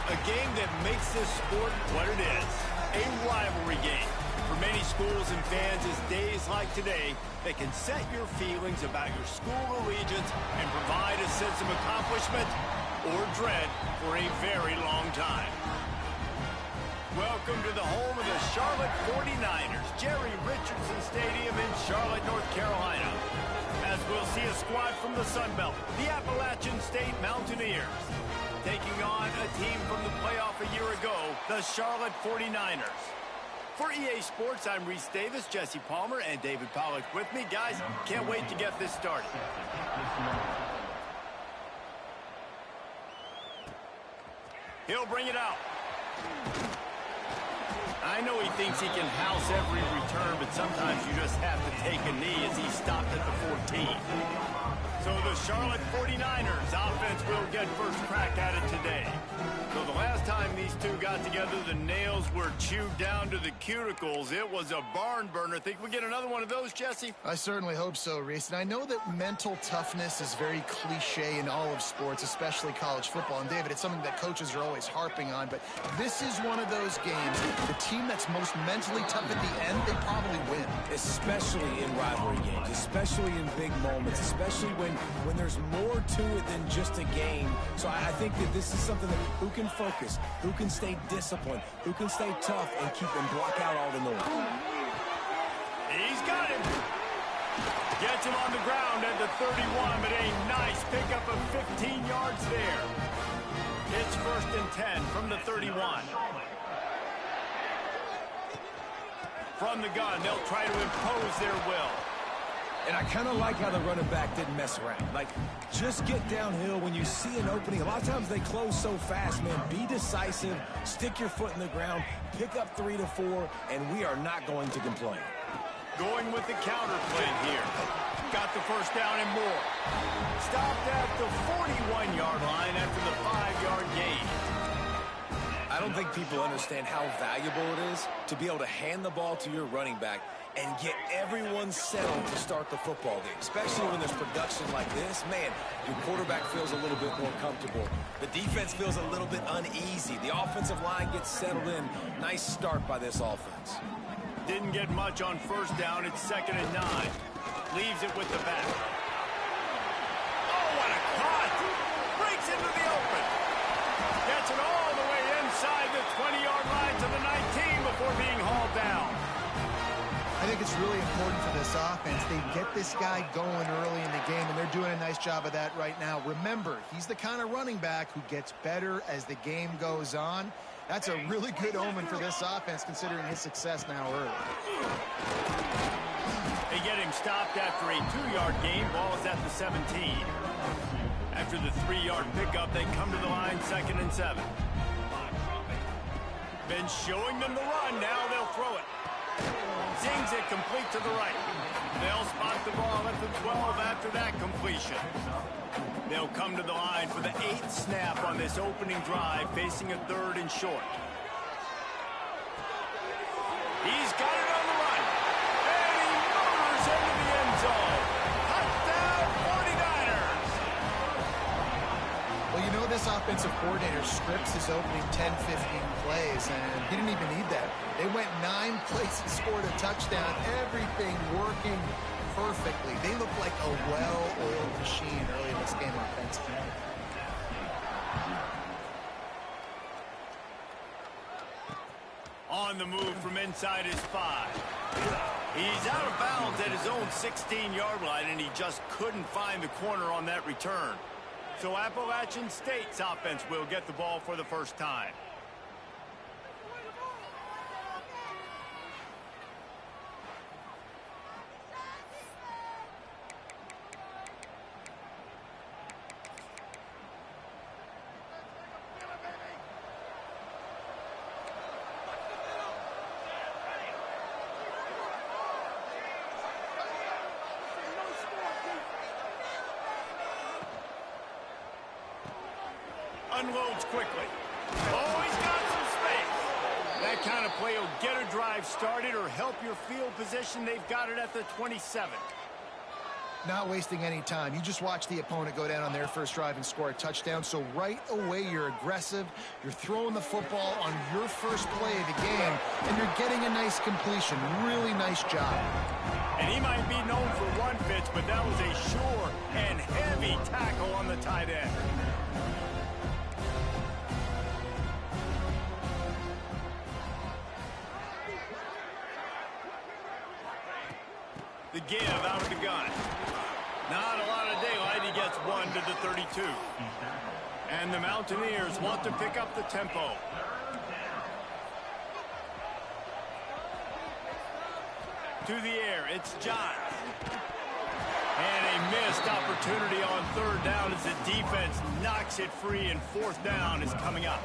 A game that makes this sport what it is, a rivalry game. For many schools and fans, it's days like today that can set your feelings about your school allegiance and provide a sense of accomplishment or dread for a very long time. Welcome to the home of the Charlotte 49ers, Jerry Richardson Stadium in Charlotte, North Carolina. As we'll see a squad from the Sun Belt, the Appalachian State Mountaineers, taking on a team from the playoff a year ago, the Charlotte 49ers. For EA Sports, I'm Reese Davis, Jesse Palmer, and David Pollack with me. Guys, can't wait to get this started. He'll bring it out. I know he thinks he can house every return, but sometimes you just have to take a knee as he stopped at the 14. So the Charlotte 49ers offense will get first crack at it today. So the last time these two got together, the nails were chewed down to the cuticles. It was a barn burner. Think we get another one of those, Jesse? I certainly hope so, Reese. And I know that mental toughness is very cliche in all of sports, especially college football. And David, it's something that coaches are always harping on. But this is one of those games. The team that's most mentally tough at the end, they probably win. Especially in rivalry games, especially in big moments, especially when there's more to it than just a game. So I think that this is something that who can focus, who can stay disciplined, who can stay tough and keep and block out all the noise. He's got him. Gets him on the ground at the 31, but a nice pickup of 15 yards there. It's 1st and 10 from the 31. From the gun, they'll try to impose their will. And I kind of like how the running back didn't mess around. Like, just get downhill when you see an opening. A lot of times they close so fast, man. Be decisive, stick your foot in the ground, pick up 3 to 4, and we are not going to complain. Going with the counter play here. Got the first down and more. Stopped at the 41-yard line after the 5-yard gain. I don't think people understand how valuable it is to be able to hand the ball to your running back and get everyone settled to start the football game, especially when there's production like this. Man, your quarterback feels a little bit more comfortable. The defense feels a little bit uneasy. The offensive line gets settled in. Nice start by this offense. Didn't get much on first down. It's 2nd and 9. Leaves it with the back. Oh, what a cut! Breaks into the open. Gets it all the way inside the 20-yard line to the 19 before being hauled down. I think it's really important for this offense. They get this guy going early in the game, and they're doing a nice job of that right now. Remember, he's the kind of running back who gets better as the game goes on. That's a really good omen for this offense, considering his success now early. They get him stopped after a 2-yard gain. Ball is at the 17. After the 3-yard pickup, they come to the line 2nd and 7. Been showing them the run. Now they'll throw it. Zings it complete to the right. They'll spot the ball at the 12 after that completion. They'll come to the line for the 8th snap on this opening drive, facing a 3rd and short. He's got it on the run. And he motors into the end zone. Touchdown 49ers. Well, you know this offensive coordinator scripts his opening 10, 15 plays, and he didn't even need that. They went 9 plays and scored a touchdown. Everything working perfectly. They look like a well-oiled machine early in this game offensively. On the move from inside his 5. He's out of bounds at his own 16-yard line, and he just couldn't find the corner on that return. So Appalachian State's offense will get the ball for the first time. Unloads quickly. Oh, he's got some space. That kind of play will get a drive started or help your field position. They've got it at the 27. Not wasting any time. You just watch the opponent go down on their first drive and score a touchdown. So right away, you're aggressive. You're throwing the football on your first play of the game, and you're getting a nice completion. Really nice job. And he might be known for one pitch, but that was a sure and heavy tackle on the tight end. The give out of the gun. Not a lot of daylight. He gets one to the 32. And the Mountaineers want to pick up the tempo. To the air, it's Johns. And a missed opportunity on third down as the defense knocks it free, and fourth down is coming up.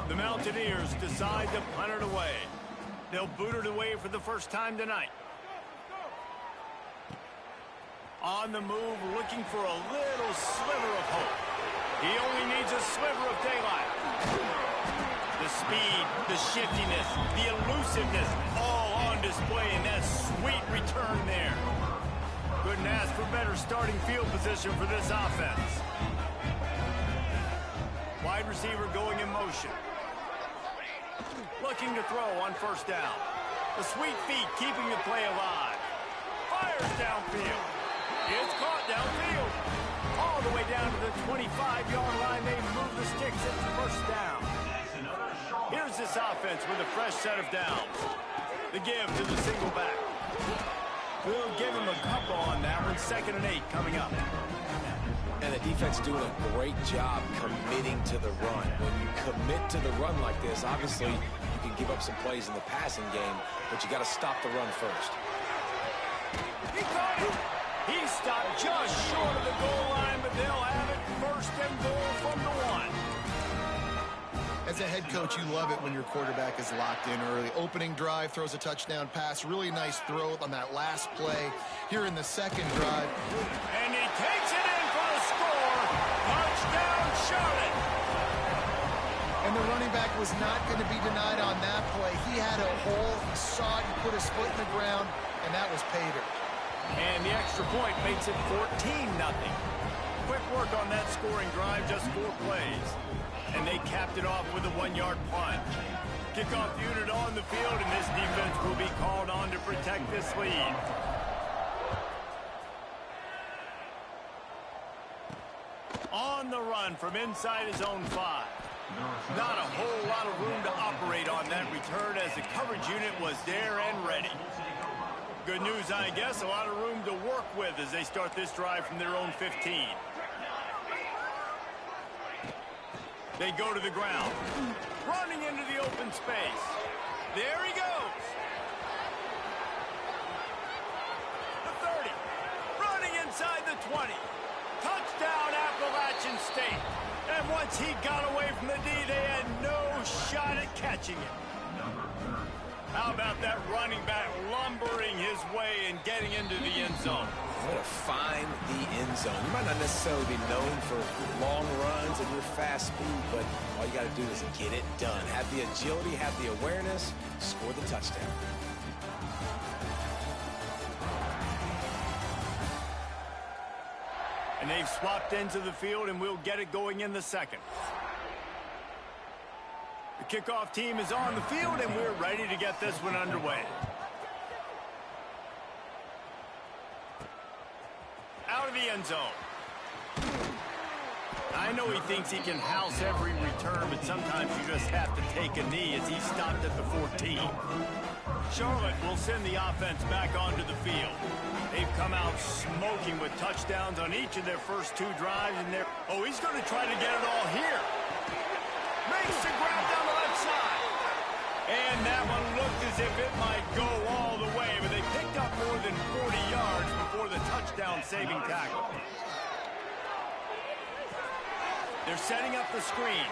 The Mountaineers decide to punt it away. They'll boot it away for the first time tonight. On the move, looking for a little sliver of hope. He only needs a sliver of daylight. The speed, the shiftiness, the elusiveness, all on display in that sweet return there. Couldn't ask for better starting field position for this offense. Wide receiver going in motion. Looking to throw on first down. The sweet feet keeping the play alive. Fires downfield. It's caught downfield. All the way down to the 25-yard line. They move the sticks at the first down. Here's this offense with a fresh set of downs. The give to the single back. We'll give him a couple on that one. 2nd and 8 coming up. And the defense doing a great job committing to the run. When you commit to the run like this, obviously you can give up some plays in the passing game, but you got to stop the run first. He caught it. He stopped just short of the goal line, but they'll have it 1st and goal from the 1. As a head coach, you love it when your quarterback is locked in early. Opening drive, throws a touchdown pass. Really nice throw on that last play here in the second drive. And he takes it in for the score. Touchdown, Charlotte. And the running back was not going to be denied on that play. He had a hole. He saw it. He put his foot in the ground, and that was pay dirt. And the extra point makes it 14-0. Quick work on that scoring drive, just 4 plays. And they capped it off with a 1-yard plunge. Kickoff unit on the field, and this defense will be called on to protect this lead. On the run from inside his own 5. Not a whole lot of room to operate on that return as the coverage unit was there and ready. Good news, I guess, a lot of room to work with as they start this drive from their own 15. They go to the ground, running into the open space. There he goes. The 30, running inside the 20. Touchdown, Appalachian State. And once he got away from the D, they had no shot at catching him. How about that running back lumbering his way and getting into the end zone? Way to find the end zone. You might not necessarily be known for long runs and your fast speed, but all you got to do is get it done. Have the agility, have the awareness, score the touchdown. And they've swapped into the field, and we'll get it going in the second. The kickoff team is on the field, and we're ready to get this one underway. Out of the end zone. I know he thinks he can house every return, but sometimes you just have to take a knee as he stopped at the 14. Charlotte will send the offense back onto the field. They've come out smoking with touchdowns on each of their first 2 drives. Oh, he's going to try to get it all here. Makes the grab down the left side. And that one looked as if it might go all the way, but they picked up more than 40 yards before the touchdown-saving tackle. They're setting up the screen.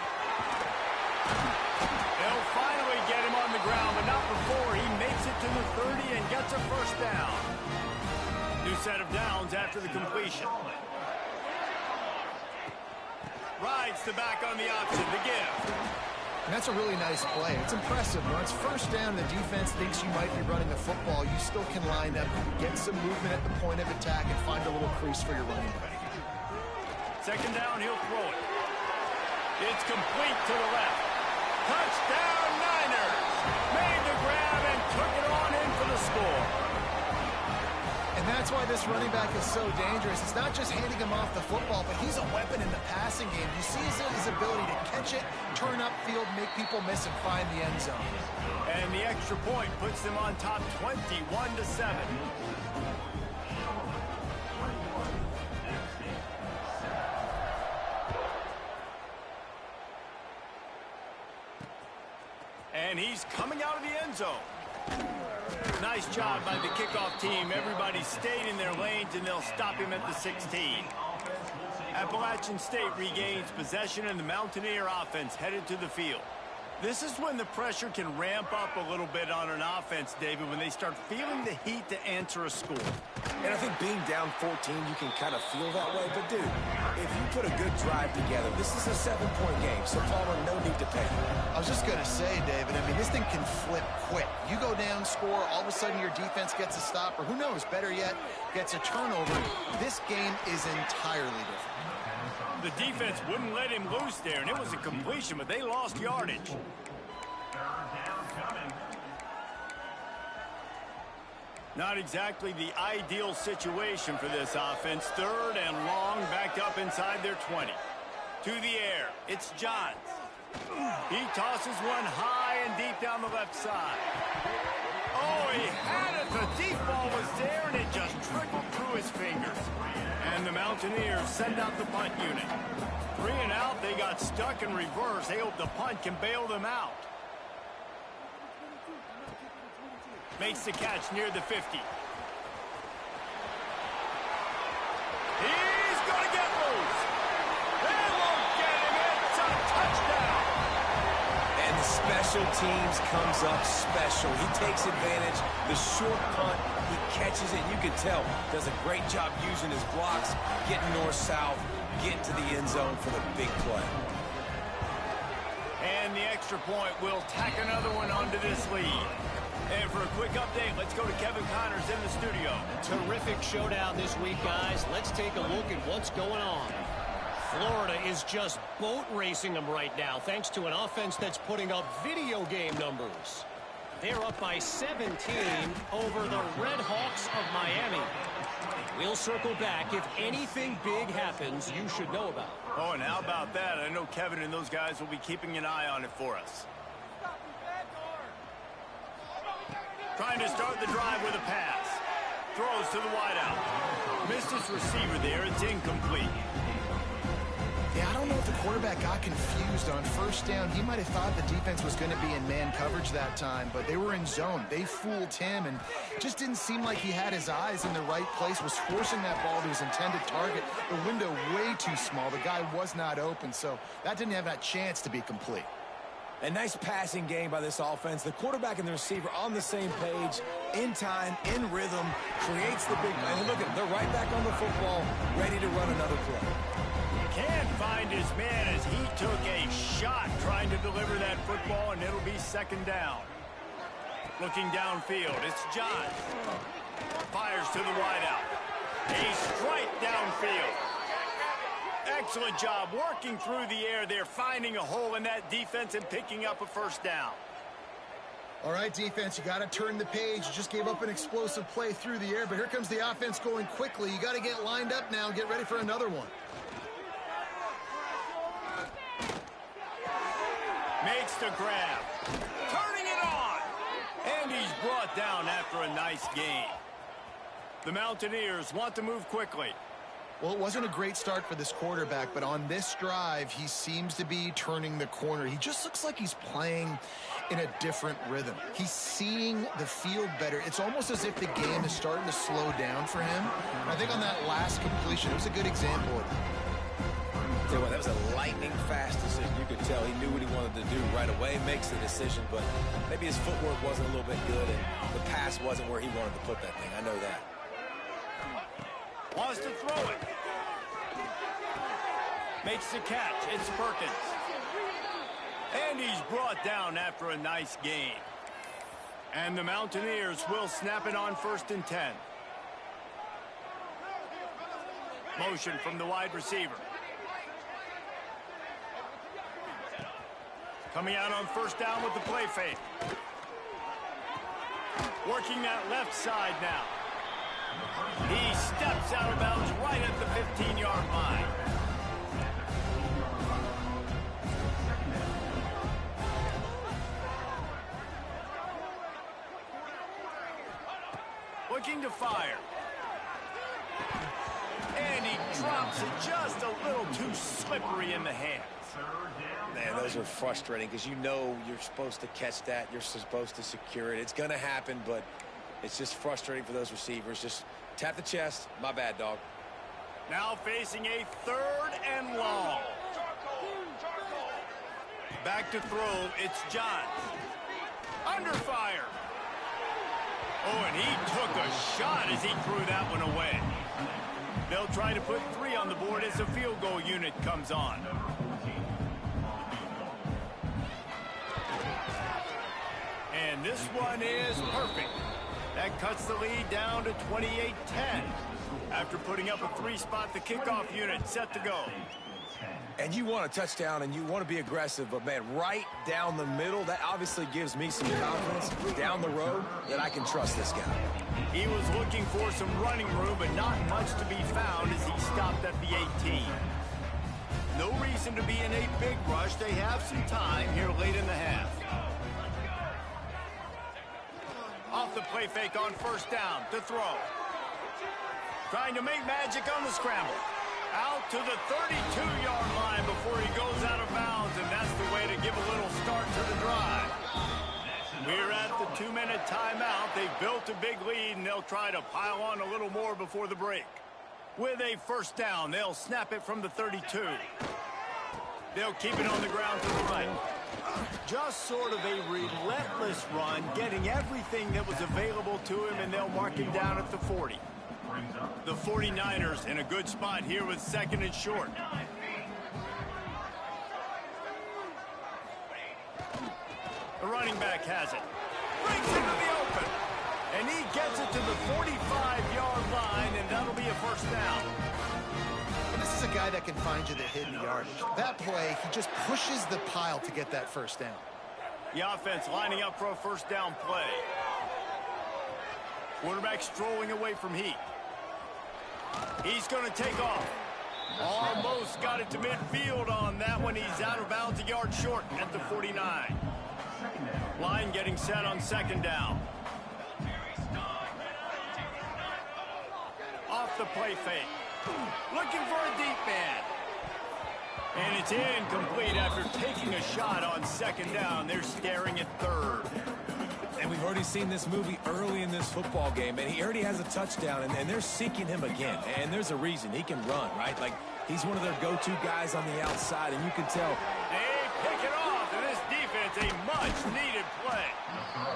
They'll finally get him on the ground, but not before he makes it to the 30 and gets a first down. New set of downs after the completion. Rides the back on the option, the give. And that's a really nice play. It's impressive. When it's first down, the defense thinks you might be running the football. You still can line up, get some movement at the point of attack, and find a little crease for your running back. Second down, he'll throw it. It's complete to the left. Touchdown, Niners! Made the grab and took it on in for the score. And that's why this running back is so dangerous. It's not just handing him off the football, but he's a weapon in the passing game. You see his ability to catch it, turn upfield, make people miss, and find the end zone. And the extra point puts them on top 21-7. And he's coming out of the end zone. Nice job by the kickoff team. Everybody stayed in their lanes, and they'll stop him at the 16. Appalachian State regains possession, and the Mountaineer offense headed to the field. This is when the pressure can ramp up a little bit on an offense, David, when they start feeling the heat to answer a score. And I think being down 14, you can kind of feel that way. But, dude, if you put a good drive together, this is a 7-point game. So, Palmer, no need to pay. I was just going to say, David, I mean, this thing can flip quick. You go down, score, all of a sudden your defense gets a stop, or who knows, better yet, gets a turnover. This game is entirely different. The defense wouldn't let him loose there, and it was a completion, but they lost yardage. Not exactly the ideal situation for this offense. Third and long, backed up inside their 20. To the air, it's Johns. He tosses one high and deep down the left side. Oh, he had it. The deep ball was there, and it just trickled through his fingers. And the Mountaineers send out the punt unit. 3 and out, they got stuck in reverse. They hope the punt can bail them out. Makes the catch near the 50. He's going to get loose. They won't get him. It's a touchdown. And the special teams comes up special. He takes advantage. The short punt, he catches it. You can tell. Does a great job using his blocks, getting north-south, getting to the end zone for the big play. And the extra point will tack another one onto this lead. And for a quick update, let's go to Kevin Connors in the studio. Terrific showdown this week, guys. Let's take a look at what's going on. Florida is just boat racing them right now, thanks to an offense that's putting up video game numbers. They're up by 17 over the Red Hawks of Miami. We'll circle back. If anything big happens, you should know about. Oh, and how about that? I know Kevin and those guys will be keeping an eye on it for us. Trying to start the drive with a pass. Throws to the wideout. Missed his receiver there. It's incomplete. Yeah, I don't know if the quarterback got confused on first down. He might have thought the defense was going to be in man coverage that time, but they were in zone. They fooled him, and just didn't seem like he had his eyes in the right place, was forcing that ball to his intended target. The window way too small. The guy was not open, so that didn't have that chance to be complete. A nice passing game by this offense. The quarterback and the receiver on the same page, in time, in rhythm, creates the big play. And look at them. They're right back on the football, ready to run another play. Can't find his man as he took a shot trying to deliver that football, and it'll be second down. Looking downfield, it's Johns. Fires to the wideout. A strike downfield. Excellent job working through the air there, finding a hole in that defense and picking up a first down. All right, defense, you got to turn the page. You just gave up an explosive play through the air, but here comes the offense going quickly. You got to get lined up now and get ready for another one. Makes the grab. Turning it on. And he's brought down after a nice gain. The Mountaineers want to move quickly. Well, it wasn't a great start for this quarterback, but on this drive, he seems to be turning the corner. He just looks like he's playing in a different rhythm. He's seeing the field better. It's almost as if the game is starting to slow down for him. And I think on that last completion, it was a good example of it. Tell you what, that was a lightning-fast decision. You could tell he knew what he wanted to do right away, makes the decision, but maybe his footwork wasn't a little bit good, and the pass wasn't where he wanted to put that thing. I know that. Wants to throw it. Makes the catch. It's Perkins. And he's brought down after a nice gain. And the Mountaineers will snap it on 1st and 10. Motion from the wide receiver. Coming out on 1st down with the play fake. Working that left side now. He steps out of bounds right at the 15-yard line. Looking to fire. And he drops it just a little too slippery in the hands. Man, those are frustrating because you know you're supposed to catch that. You're supposed to secure it. It's going to happen, but it's just frustrating for those receivers. Just tap the chest. My bad, dog. Now facing a 3rd and long. Back to throw. It's Johns. Under fire. Oh, and he took a shot as he threw that one away. They'll try to put 3 on the board as the field goal unit comes on. And this one is perfect. That cuts the lead down to 28-10. After putting up a 3-spot, the kickoff unit set to go. And you want a touchdown and you want to be aggressive, but man, right down the middle, that obviously gives me some confidence down the road that I can trust this guy. He was looking for some running room, but not much to be found as he stopped at the 18. No reason to be in a big rush. They have some time here late in the half. Off the play fake on 1st down to throw. Trying to make magic on the scramble. Out to the 32-yard line before he goes out of bounds, and that's the way to give a little start to the drive. We're at the 2-minute timeout. They've built a big lead, and they'll try to pile on a little more before the break. With a 1st down, they'll snap it from the 32. They'll keep it on the ground to the right. Just sort of a relentless run, getting everything that was available to him, and they'll mark him down at the 40. The 49ers in a good spot here with 2nd and short. The running back has it. Brings it to the open. And he gets it to the 45-yard line, and that'll be a 1st down. And this is a guy that can find you the hidden yardage. That play, he just pushes the pile to get that 1st down. The offense lining up for a 1st down play. Quarterback strolling away from heat. He's going to take off. Almost got it to midfield on that one. He's out of bounds, a yard short at the 49. Line getting set on 2nd down. Off the play fake. Looking for a deep man. And it's incomplete after taking a shot on 2nd down. They're staring at 3rd. And we've already seen this movie early in this football game, and he already has a touchdown, and they're seeking him again. And there's a reason. He can run, right? Like, he's one of their go-to guys on the outside, and you can tell. They pick it off, and this defense, a much-needed play.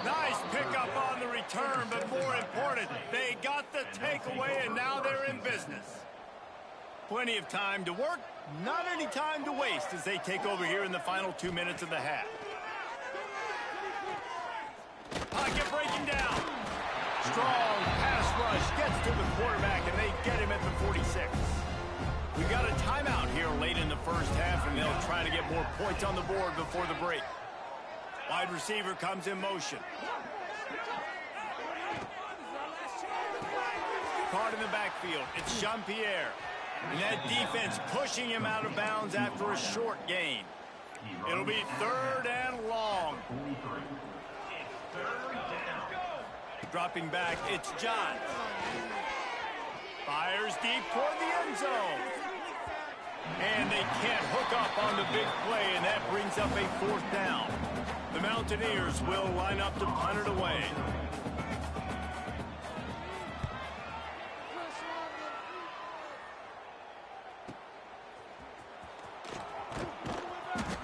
Nice pickup on the return, but more important, they got the takeaway, and now they're in business. Plenty of time to work, not any time to waste as they take over here in the final 2 minutes of the half. Pocket breaking down. Strong pass rush gets to the quarterback, and they get him at the 46. We've got a timeout here late in the 1st half, and they'll try to get more points on the board before the break. Wide receiver comes in motion. Caught in the backfield. It's Jean-Pierre. And that defense pushing him out of bounds after a short gain. It'll be 3rd and long. Dropping back, it's Johns. Fires deep toward the end zone. And they can't hook up on the big play, and that brings up a 4th down. The Mountaineers will line up to punt it away.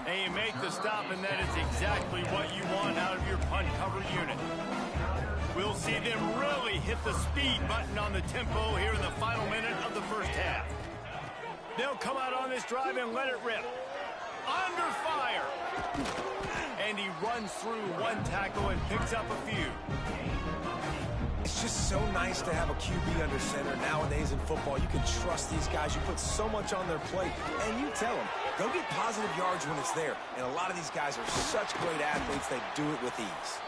And you make the stop, and that is exactly what you want out of your punt cover unit. We'll see them really hit the speed button on the tempo here in the final minute of the 1st half. They'll come out on this drive and let it rip. under fire. And he runs through one tackle and picks up a few. It's just so nice to have a QB under center. Nowadays in football, you can trust these guys. You put so much on their plate, and you tell them, go get positive yards when it's there. And a lot of these guys are such great athletes, they do it with ease.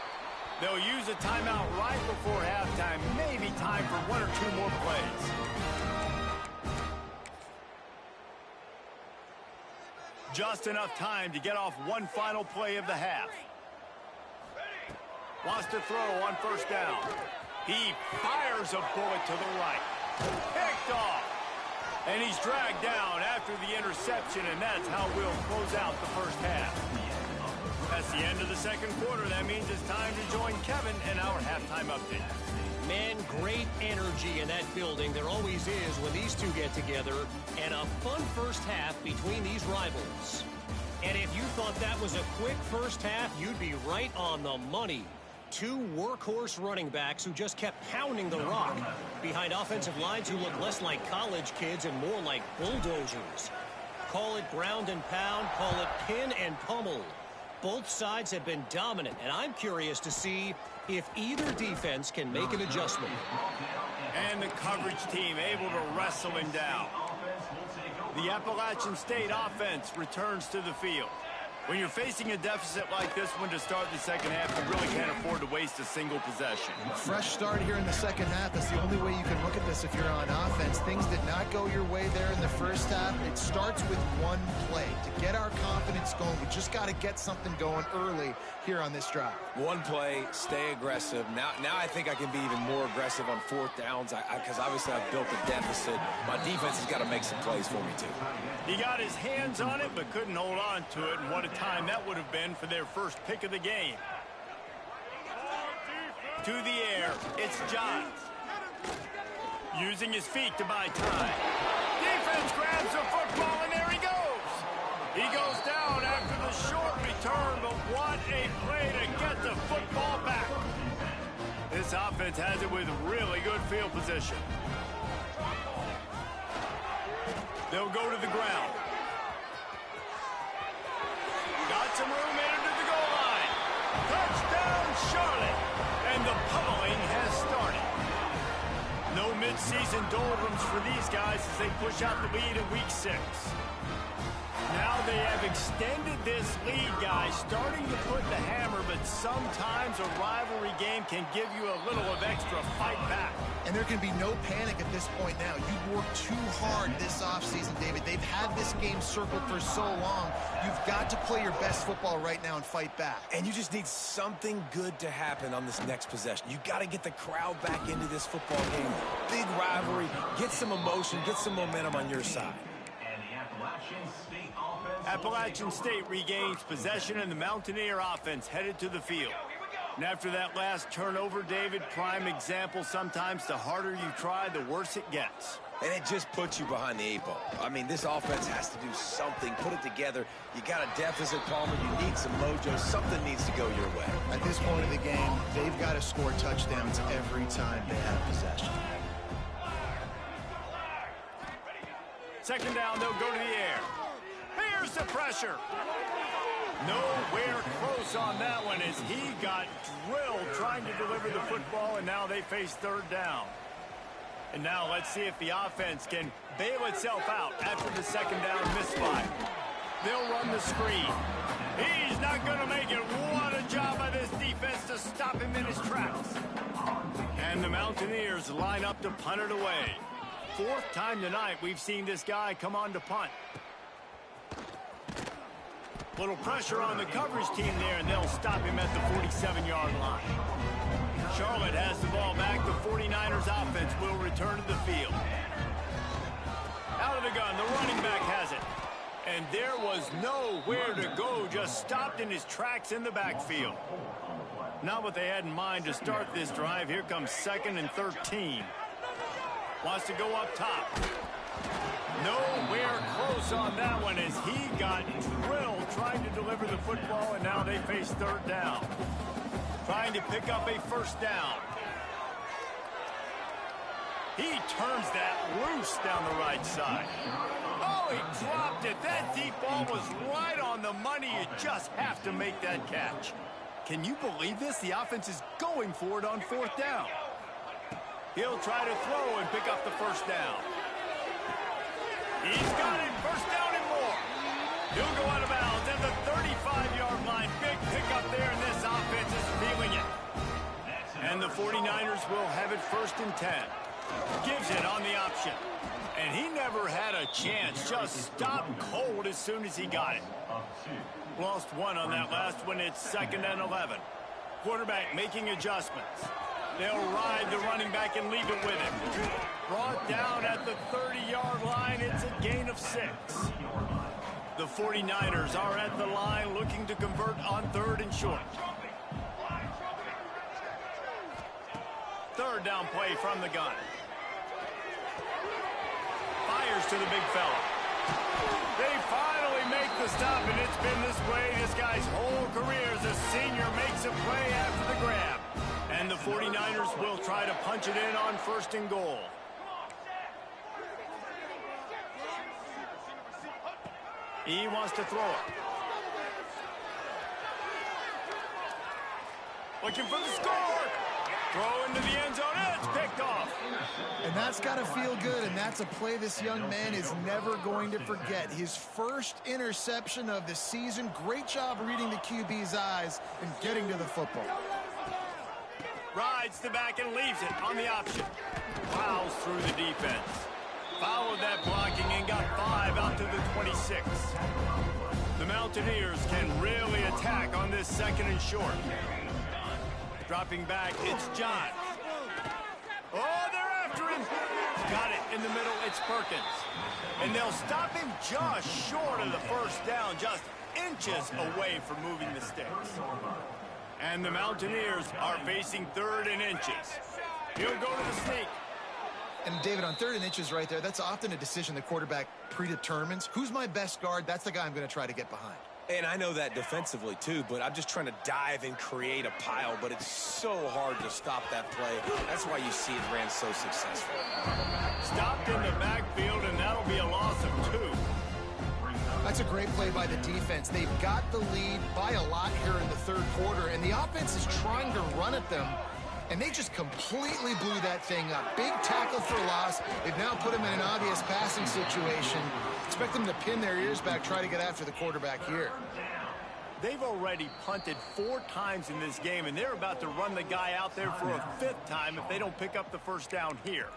They'll use a timeout right before halftime. Maybe time for one or two more plays. Just enough time to get off one final play of the half. Wants to throw on first down. He fires a bullet to the right. Picked off. And he's dragged down after the interception, and that's how we'll close out the first half. That's the end of the second quarter. That means it's time to join Kevin and our halftime update. Man, great energy in that building. There always is when these two get together. And a fun first half between these rivals. And if you thought that was a quick first half, you'd be right on the money. Two workhorse running backs who just kept pounding the rock behind offensive lines who look less like college kids and more like bulldozers. Call it ground and pound, call it pin and pummel. Both sides have been dominant, and I'm curious to see if either defense can make an adjustment. And the coverage team able to wrestle him down. The Appalachian State offense returns to the field. When you're facing a deficit like this one to start the second half, you really can't afford to waste a single possession. Fresh start here in the second half. That's the only way you can look at this if you're on offense. Things did not go your way there in the first half. It starts with one play. To get our confidence going, we just got to get something going early here on this drive. One play, stay aggressive. Now I think I can be even more aggressive on fourth downs because obviously I've built a deficit. My defense has got to make some plays for me, too. He got his hands on it but couldn't hold on to it, and what a time that would have been for their first pick of the game. To the air, it's Johns. Using his feet to buy time. Defense grabs the football, and there he goes. He goes down after the short return, but what a play to get the football back. This offense has it with really good field position. They'll go to the ground. Got some room into the goal line. Touchdown, Charlotte. And the pummeling has started. No mid-season doldrums for these guys as they push out the lead in week 6. Now they have extended this lead, guys, starting to put the hammer, but sometimes a rivalry game can give you a little of extra fight back. And there can be no panic at this point now. You've worked too hard this offseason, David. They've had this game circled for so long. You've got to play your best football right now and fight back. And you just need something good to happen on this next possession. You got to get the crowd back into this football game. Big rivalry. Get some emotion. Get some momentum on your side. Appalachian State regains possession, and the Mountaineer offense headed to the field. And after that last turnover, David, prime example, sometimes the harder you try, the worse it gets. And it just puts you behind the 8 ball. I mean, this offense has to do something, put it together. You got a deficit, Palmer. You need some mojo. Something needs to go your way. At this point of the game, they've got to score touchdowns every time they have possession. Second down, they'll go to the air. Here's the pressure. Nowhere close on that one as he got drilled trying to deliver the football, and now they face third down. And now let's see if the offense can bail itself out after the second down misfire. They'll run the screen. He's not going to make it. What a job by this defense to stop him in his tracks. And the Mountaineers line up to punt it away. Fourth time tonight we've seen this guy come on to punt. Little pressure on the coverage team there, and they'll stop him at the 47-yard line. Charlotte has the ball back. The 49ers offense will return to the field. Out of the gun, the running back has it. And there was nowhere to go, just stopped in his tracks in the backfield. Not what they had in mind to start this drive. Here comes 2nd and 13. Wants to go up top. Nowhere close on that one as he got drilled trying to deliver the football, and now they face third down. Trying to pick up a first down. He turns that loose down the right side. Oh, he dropped dropped it. That deep ball was right on the money. You just have to make that catch. Can you believe this? The offense is going for it on 4th down. He'll try to throw and pick up the first down. He's got it. First down and more. He'll go out of bounds at the 35-yard line. Big pickup there, and this offense is feeling it. And the 49ers will have it 1st and 10. Gives it on the option. And he never had a chance. Just stopped cold as soon as he got it. Lost one on that last one. It's 2nd and 11. Quarterback making adjustments. They'll ride the running back and leave it with him. Brought down at the 30-yard line. It's a gain of 6. The 49ers are at the line looking to convert on 3rd and short. 3rd down play from the gun. Fires to the big fella. They finally make the stop, and it's been this way this guy's whole career as a senior. Makes a play after the grab. And the 49ers will try to punch it in on 1st and goal. He wants to throw it. Looking for the score. Throw into the end zone. It's picked off. And that's got to feel good, and that's a play this young man is never going to forget. His first interception of the season. Great job reading the QB's eyes and getting to the football. Rides the back and leaves it on the option. Plows through the defense. Followed that blocking and got 5 out to the 26. The Mountaineers can really attack on this 2nd and short. Dropping back, it's John. Oh, they're after him. Got it in the middle, it's Perkins. And they'll stop him just short of the first down, just inches away from moving the sticks. And the Mountaineers are facing 3rd and inches. He'll go to the sneak. And David, on 3rd and inches right there, that's often a decision the quarterback predetermines. Who's my best guard? That's the guy I'm going to try to get behind. And I know that defensively, too, but I'm just trying to dive and create a pile, but it's so hard to stop that play. That's why you see it ran so successful. Stopped in the backfield, and that'll be a loss of 2. That's a great play by the defense. They've got the lead by a lot here in the 3rd quarter, and the offense is trying to run at them, and they just completely blew that thing up. Big tackle for loss. They've now put them in an obvious passing situation. Expect them to pin their ears back, try to get after the quarterback here. They've already punted 4 times in this game, and they're about to run the guy out there for a 5th time if they don't pick up the first down here.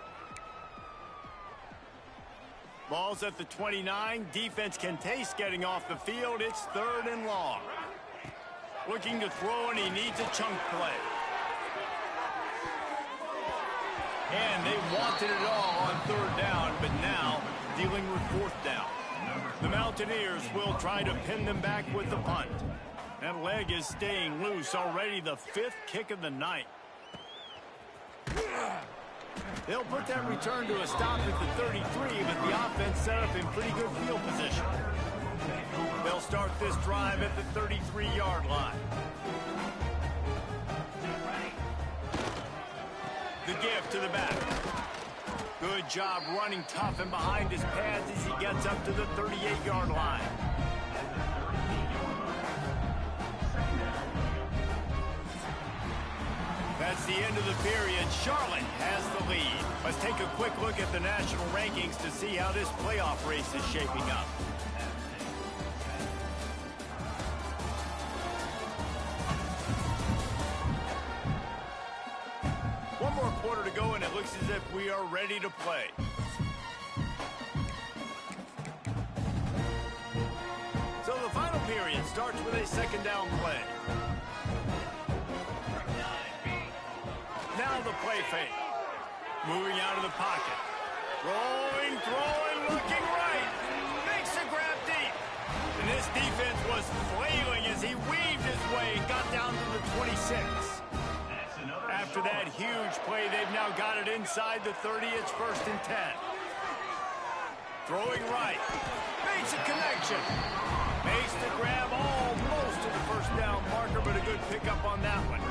Ball's at the 29. Defense can taste getting off the field. It's 3rd and long. Looking to throw, and he needs a chunk play. And they wanted it all on 3rd down, but now dealing with 4th down. The Mountaineers will try to pin them back with the punt. That leg is staying loose already, the 5th kick of the night. They'll put that return to a stop at the 33, but the offense set up in pretty good field position. They'll start this drive at the 33-yard line. The give to the back. Good job running tough and behind his pads as he gets up to the 38-yard line. That's the end of the period. Charlotte has the lead. Let's take a quick look at the national rankings to see how this playoff race is shaping up. One more quarter to go, and it looks as if we are ready to play. So the final period starts with a 2nd down play. Now the play fake. Moving out of the pocket. Rolling, throwing, looking right. Makes a grab deep. And this defense was flailing as he weaved his way and got down to the 26. After that huge play, they've now got it inside the 30. It's 1st and 10. Throwing right. Makes a connection. Makes the grab almost to the first down marker, but a good pickup on that one.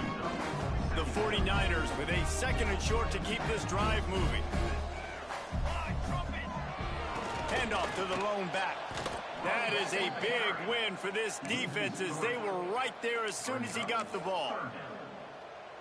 The 49ers with a 2nd and short to keep this drive moving. Handoff to the lone back. That is a big win for this defense as they were right there as soon as he got the ball.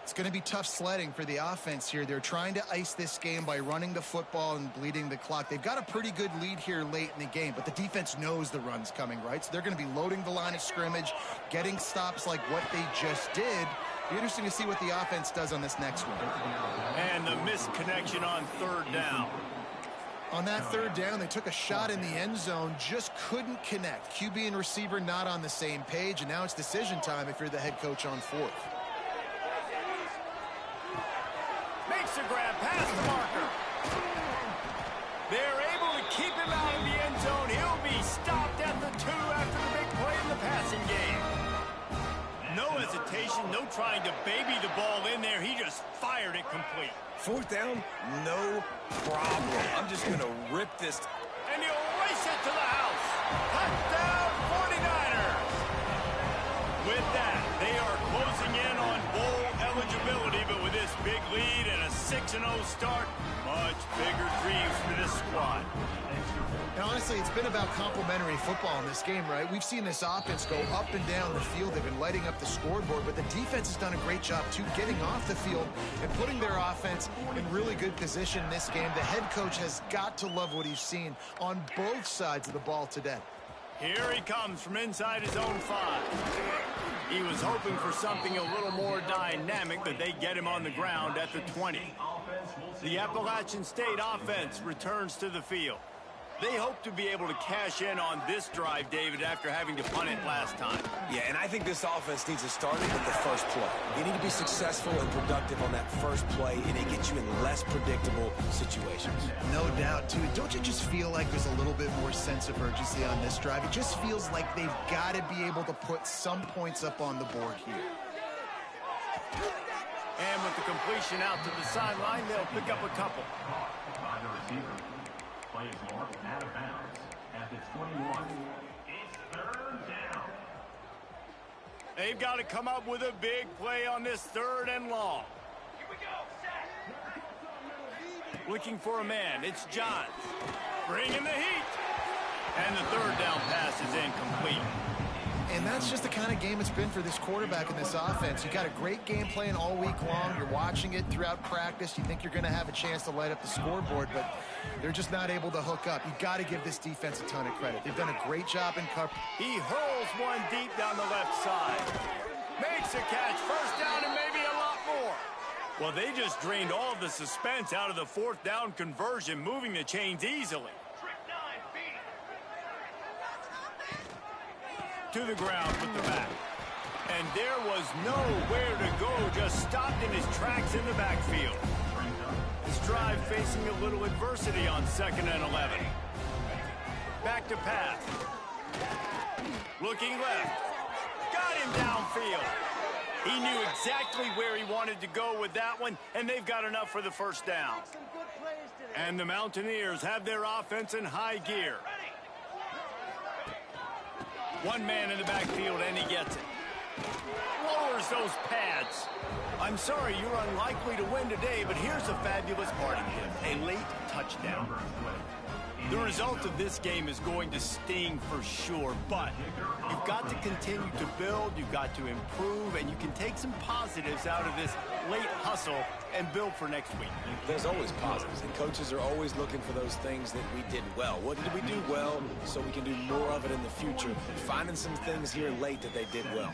It's going to be tough sledding for the offense here. They're trying to ice this game by running the football and bleeding the clock. They've got a pretty good lead here late in the game, but the defense knows the run's coming, right? So they're going to be loading the line of scrimmage, getting stops like what they just did. Be interesting to see what the offense does on this next one. And the missed connection on third down. On that third down, they took a shot in the end zone, just couldn't connect. QB and receiver not on the same page, and now it's decision time if you're the head coach on fourth. Makes a grab past the marker. They're able to keep him out of the end zone. He'll be stopped at the 2 after the big play in the passing game. No hesitation, no trying to baby the ball in there. He just fired it complete. Fourth down, no problem. I'm just going to rip this. And he'll race it to the house. Touchdown, 49ers. With that, they are closing in on bowl eligibility, but with this big lead and a 6-0 start, much bigger dreams for this squad. And honestly, it's been about complementary football in this game, right? We've seen this offense go up and down the field. They've been lighting up the scoreboard, but the defense has done a great job, too, getting off the field and putting their offense in really good position in this game. The head coach has got to love what he's seen on both sides of the ball today. Here he comes from inside his own 5. He was hoping for something a little more dynamic, but they get him on the ground at the 20. The Appalachian State offense returns to the field. They hope to be able to cash in on this drive, David, after having to punt it last time. Yeah, and I think this offense needs to start with the first play. You need to be successful and productive on that first play, and it gets you in less predictable situations. No doubt, too. Don't you just feel like there's a little bit more sense of urgency on this drive? It just feels like they've got to be able to put some points up on the board here. And with the completion out to the sideline, they'll pick up a couple. Play is marked out of bounds at the 21. It's third down. They've got to come up with a big play on this 3rd and long. Here we go. Looking for a man. It's Johns. Bringing the heat. And the 3rd down pass is incomplete. And that's just the kind of game it's been for this quarterback in this offense. You got a great game plan all week long. You're watching it throughout practice. You think you're going to have a chance to light up the scoreboard, but they're just not able to hook up. You got to give this defense a ton of credit. They've done a great job in cover. He hurls one deep down the left side. Makes a catch. First down and maybe a lot more. Well, they just drained all the suspense out of the 4th down conversion, moving the chains easily. To the ground with the back. And there was nowhere to go, just stopped in his tracks in the backfield. This drive facing a little adversity on 2nd and 11. Back to pass. Looking left. Got him downfield. He knew exactly where he wanted to go with that one, and they've got enough for the first down. And the Mountaineers have their offense in high gear. One man in the backfield, and he gets it. Lowers those pads. I'm sorry, you're unlikely to win today, but here's a fabulous parting gift, a late touchdown. The result of this game is going to sting for sure, but you've got to continue to build, you've got to improve, and you can take some positives out of this late hustle and build for next week. There's always positives, and coaches are always looking for those things that we did well. What did we do well so we can do more of it in the future? Finding some things here late that they did well.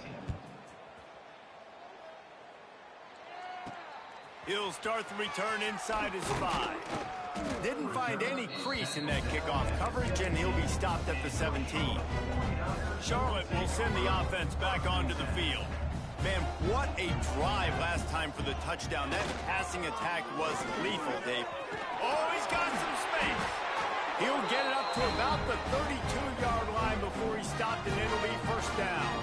He'll start the return inside his 5. Didn't find any crease in that kickoff coverage, and he'll be stopped at the 17. Charlotte will send the offense back onto the field. Man, what a drive last time for the touchdown. That passing attack was lethal, Dave. Oh, he's got some space. He'll get it up to about the 32-yard line before he's stopped, and it'll be first down.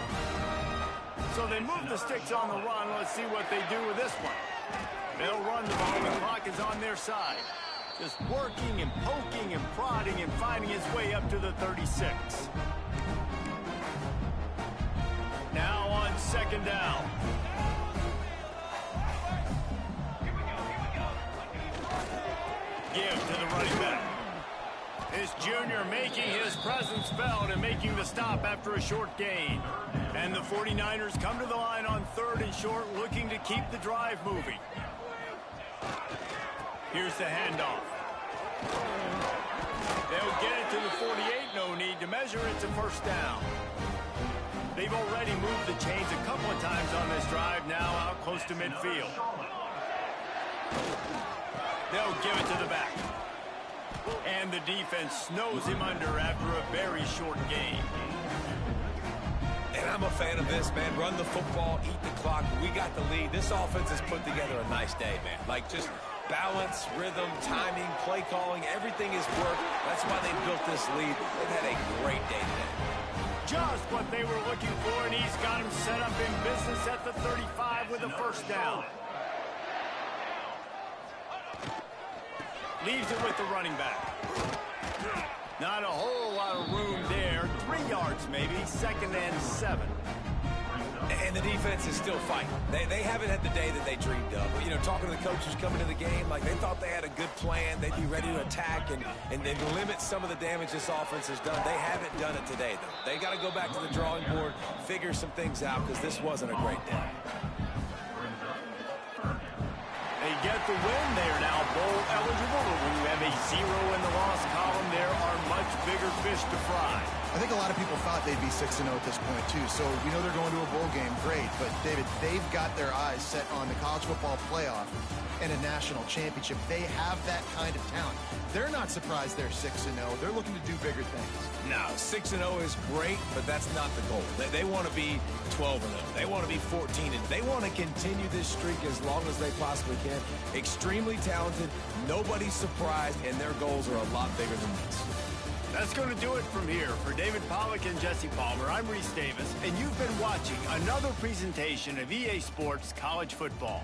So they move the sticks on the run. Let's see what they do with this one. They'll run the ball. The clock is on their side. Just working and poking and prodding and finding his way up to the 36. Now on 2nd down. Give to the running back. This junior making his presence felt and making the stop after a short gain. And the 49ers come to the line on 3rd and short, looking to keep the drive moving. Here's the handoff. They'll get it to the 48, no need to measure it to first down. They've already moved the chains a couple of times on this drive, now out close to midfield. They'll give it to the back. And the defense snows him under after a very short game. And I'm a fan of this, man. Run the football, eat the clock. We got the lead. This offense has put together a nice day, man. Like, just balance, rhythm, timing, play calling, everything has worked. That's why they built this lead. They've had a great day today. Just what they were looking for, and he's got him set up in business at the 35 with a first down. Leaves it with the running back. Not a whole lot of room there. 3 yards maybe, 2nd and 7. And the defense is still fighting. They haven't had the day that they dreamed of. You know, talking to the coaches coming to the game, like they thought they had a good plan. They'd be ready to attack and limit some of the damage this offense has done. They haven't done it today, though. They got to go back to the drawing board, figure some things out, because this wasn't a great day. They get the win. They are now bowl eligible, but when you have a 0 in the loss column, there are much bigger fish to fry. I think a lot of people thought they'd be 6-0 at this point, too. So we know they're going to a bowl game. Great. But, David, they've got their eyes set on the college football playoff and a national championship. They have that kind of talent. They're not surprised they're 6-0. They're looking to do bigger things. No, 6-0 is great, but that's not the goal. They want to be 12-0. They want to be 14-0. They want to continue this streak as long as they possibly can. Extremely talented. Nobody's surprised, and their goals are a lot bigger than this. That's going to do it from here. For David Pollack and Jesse Palmer, I'm Reese Davis, and you've been watching another presentation of EA Sports College Football.